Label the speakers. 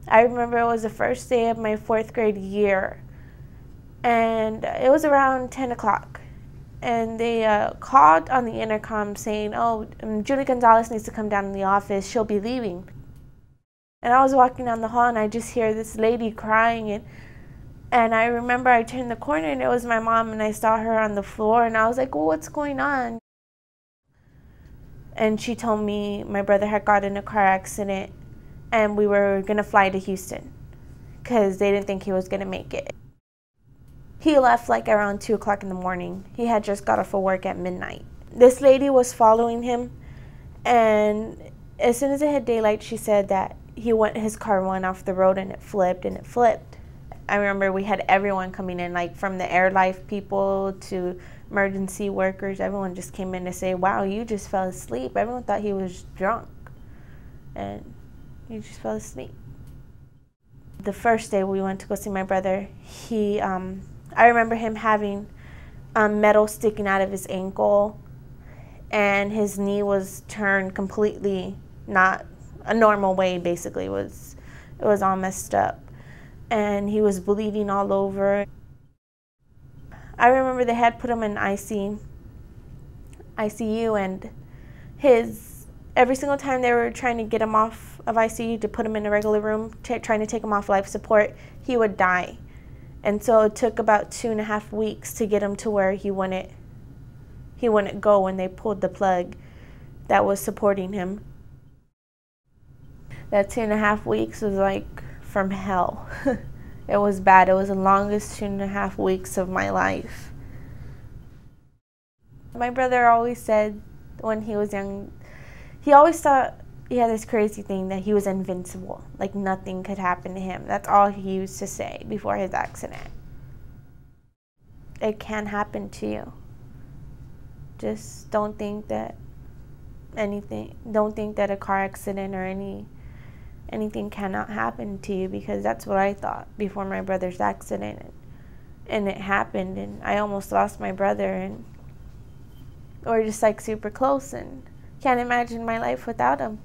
Speaker 1: I remember it was the first day of my 4th grade year, and it was around 10 o'clock. And they called on the intercom saying, oh, Julie Gonzalez needs to come down in the office. She'll be leaving. And I was walking down the hall, and I just hear this lady crying. And I remember I turned the corner, and it was my mom, and I saw her on the floor. And I was like, well, what's going on? And she told me my brother had got in a car accident, and we were going to fly to Houston because they didn't think he was going to make it. He left like around 2 o'clock in the morning. He had just got off of work at midnight. This lady was following him, and as soon as it hit daylight, she said that his car went off the road and it flipped and it flipped. I remember we had everyone coming in, like from the air life people to emergency workers. Everyone just came in to say, wow, you just fell asleep. Everyone thought he was drunk, and he just fell asleep. The first day we went to go see my brother, I remember him having metal sticking out of his ankle, and his knee was turned completely not a normal way. Basically, it was all messed up, and he was bleeding all over. I remember they had put him in ICU, and every single time they were trying to get him off of ICU to put him in a regular room, trying to take him off life support, he would die. And so it took about 2.5 weeks to get him to where he wouldn't go when they pulled the plug that was supporting him. That 2.5 weeks was like from hell. It was bad. It was the longest 2.5 weeks of my life. My brother always said when he was young, he always thought he had this crazy thing that he was invincible, like nothing could happen to him. That's all he used to say before his accident. It can happen to you. Just don't think that a car accident or anything cannot happen to you, because that's what I thought before my brother's accident, and it happened, and I almost lost my brother, and we're just like super close, and can't imagine my life without him.